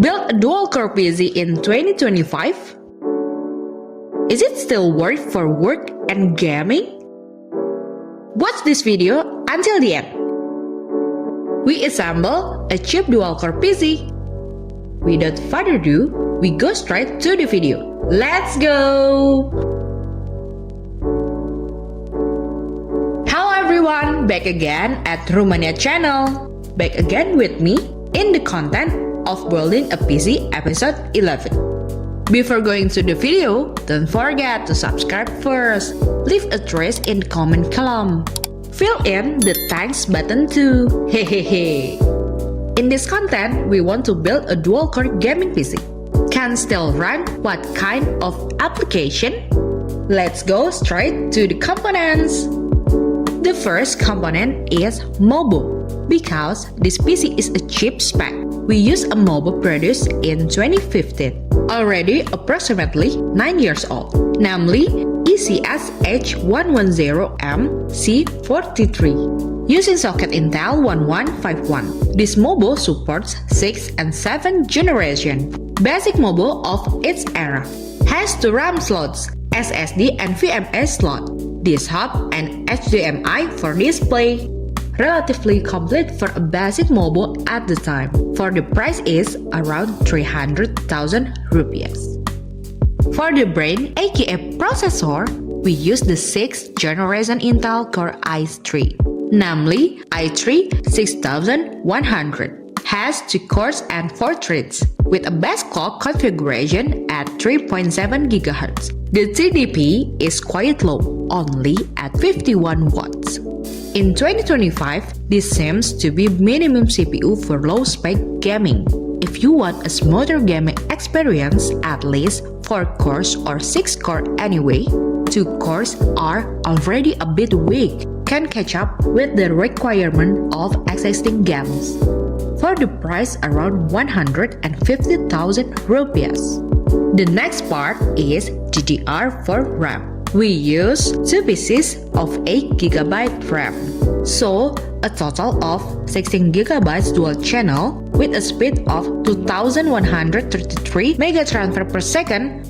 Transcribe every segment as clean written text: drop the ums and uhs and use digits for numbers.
Build a dual-core PC in 2025? Is it still worth for work and gaming? Watch this video until the end. We assemble a cheap dual-core PC. Without further ado, we go straight to the video. Let's go! Hello everyone, back again at Rumania channel. Back again with me in the content of building a PC episode 11. Before going to the video, don't forget to subscribe first. Leave a trace in the comment column. Fill in the thanks button too. Hehehe. In this content, we want to build a dual-core gaming PC. Can still run what kind of application? Let's go straight to the components. The first component is MOBO. Because this PC is a cheap spec, we use a MOBO produced in 2015, already approximately 9 years old, namely ECS H110M C43. Using socket Intel 1151, this MOBO supports 6th and 7th generation. Basic MOBO of its era. Has 2 RAM slots, SSD and VMA slot, disk hub and HDMI for display. Relatively complete for a basic MOBO at the time, for the price is around 300,000 rupiah. For the brain aka processor, we use the 6th generation Intel Core i3, namely i3 6100. Has 2 cores and 4 threads, with a base clock configuration at 3.7 GHz. The TDP is quite low, only at 51 watts. In 2025, this seems to be minimum CPU for low-spec gaming. If you want a smoother gaming experience, at least 4 cores or 6 core anyway. 2 cores are already a bit weak, can catch up with the requirement of existing games. For the price around 150,000 rupiah. The next part is DDR4 RAM. We use 2 pieces of 8GB RAM, so a total of 16GB dual channel with a speed of 2133 MT/s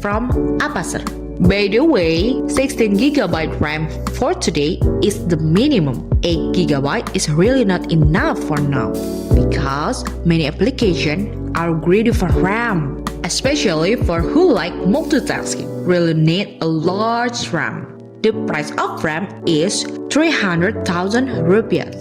from Apacer. By the way, 16GB RAM for today is the minimum. 8GB is really not enough for now, because many applications are greedy for RAM. Especially for who like multitasking, really need a large RAM. The price of RAM is 300,000 rupiah.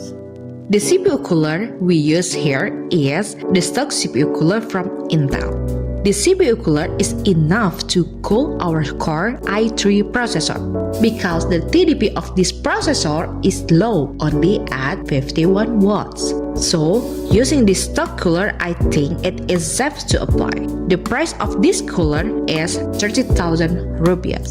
The CPU cooler we use here is the stock CPU cooler from Intel. The CPU cooler is enough to cool our Core i3 processor, because the TDP of this processor is low, only at 51 watts. So, using this stock cooler, I think it is safe to apply. The price of this cooler is 30,000 rupiah.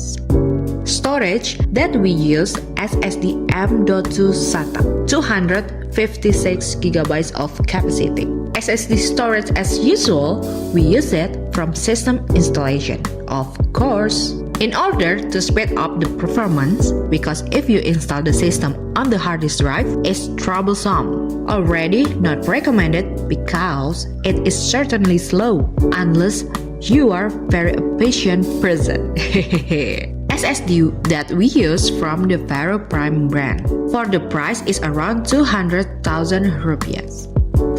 Storage that we use SSD M.2 SATA, 256GB of capacity. SSD storage as usual, we use it from system installation, of course. In order to speed up the performance, because if you install the system on the hard disk drive, it's troublesome. Already not recommended because it is certainly slow, unless you are very patient person. SSD that we use from the Vero Prime brand. For the price is around 200,000 rupiah.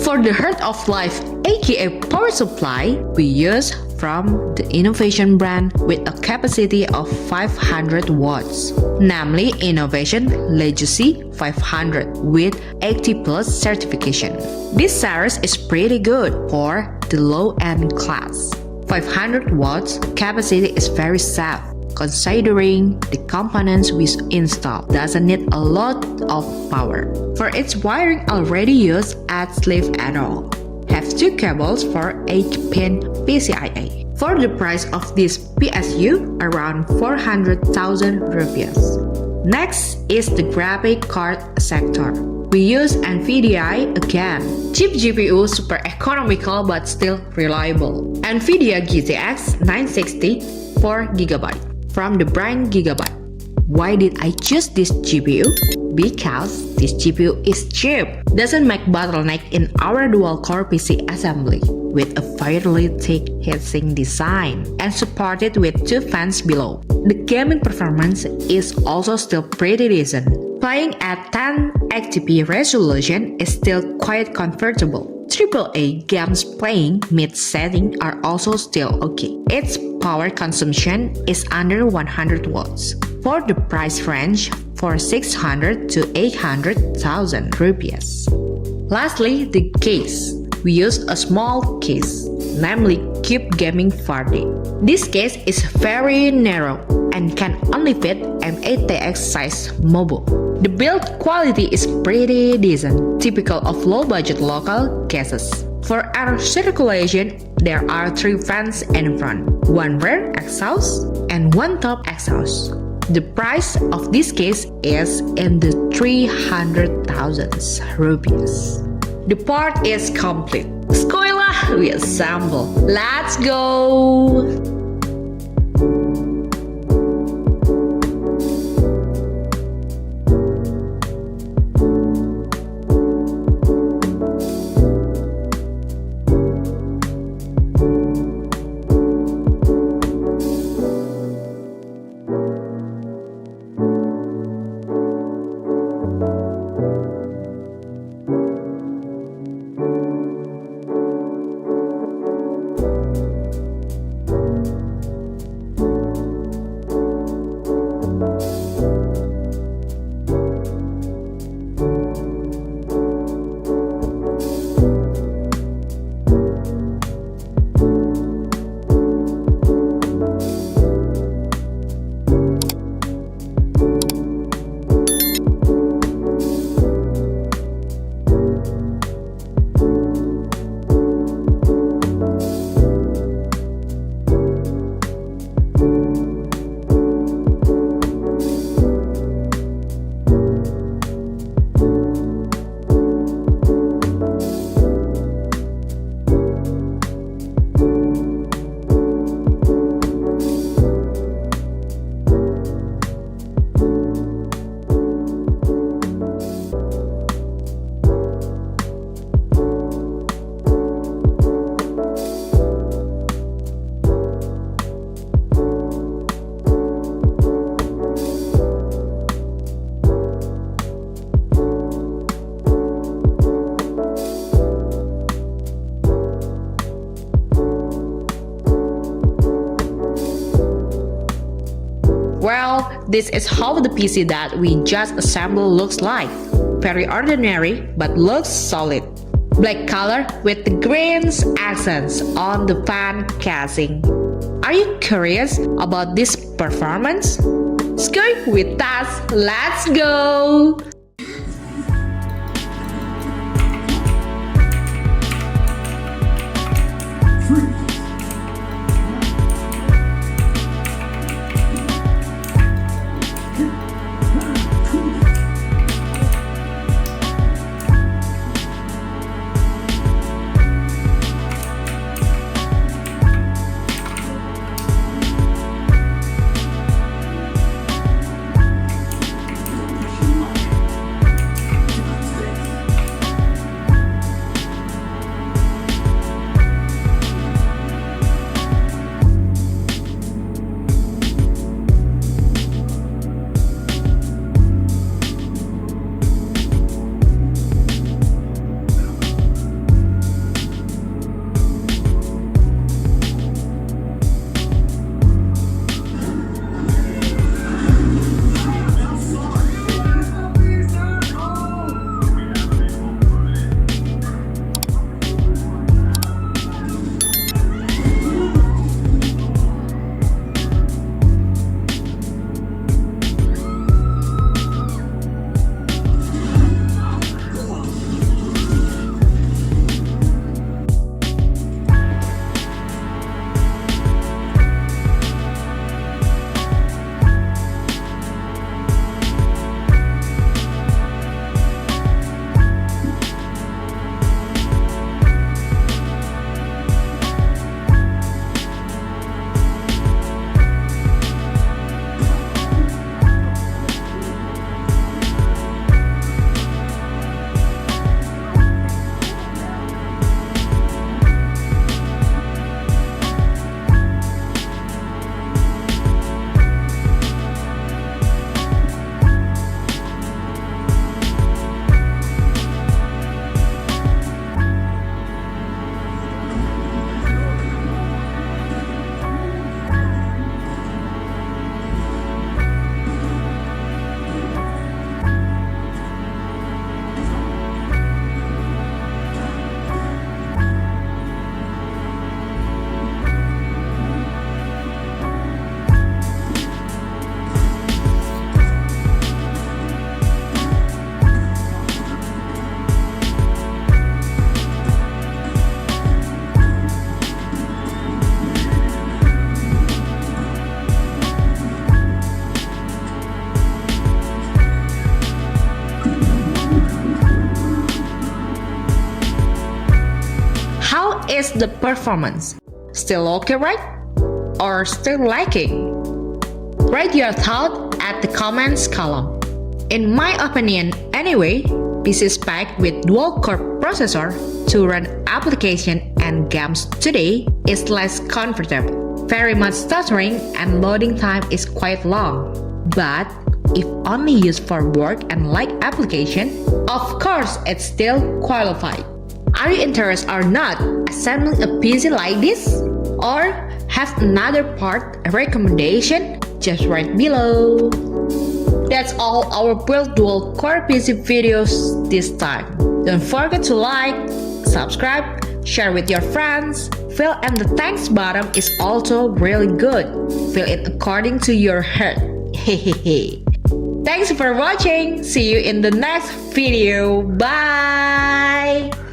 For the Heart of Life aka power supply, we use from the Innovation brand with a capacity of 500 watts, namely Innovation Legacy 500 with 80+ certification. This series is pretty good for the low-end class. 500 watts capacity is very safe, considering the components we install doesn't need a lot of power. For its wiring already used at sleeve at all. Have 2 cables for 8-pin PCIe. For the price of this PSU, around 400,000 rupiah. Next is the graphic card sector. We use NVIDIA again. Cheap GPU, super economical but still reliable. NVIDIA GTX 960 4GB from the brand Gigabyte. Why did I choose this GPU? Because this GPU is cheap, doesn't make bottleneck in our dual-core PC assembly, with a fairly thick heatsink design and supported with 2 fans below. The gaming performance is also still pretty decent. Playing at 1080p resolution is still quite comfortable. AAA games playing mid-setting are also still okay. Its power consumption is under 100 watts. For the price range, for 600 to 800,000 rupees. Lastly, the case. We used a small case, namely Cube Gaming 4D. This case is very narrow and can only fit M8TX size mobile. The build quality is pretty decent, typical of low-budget local cases. For air circulation, there are 3 fans in front, 1 rear exhaust and 1 top exhaust. The price of this case is in the 300,000 rupees. The part is complete. Skoilah, we assemble. Let's go! Well, this is how the PC that we just assembled looks like. Very ordinary, but looks solid. Black color with the greens accents on the fan casing. Are you curious about this performance? Skip with us, let's go! the performance? Still okay, right? Or still lacking? Write your thought at the comments column. In my opinion, anyway, PC spec with dual-core processor to run application and games today is less comfortable. Very much stuttering and loading time is quite long. But if only used for work and light application, of course it's still qualified. Are you interested or not assembling a PC like this? Or have another part recommendation? Just write below. That's all our build dual core PC videos this time. Don't forget to like, subscribe, share with your friends. Fill and the thanks button is also really good. Fill it according to your heart. Hehehe. Thanks for watching. See you in the next video. Bye.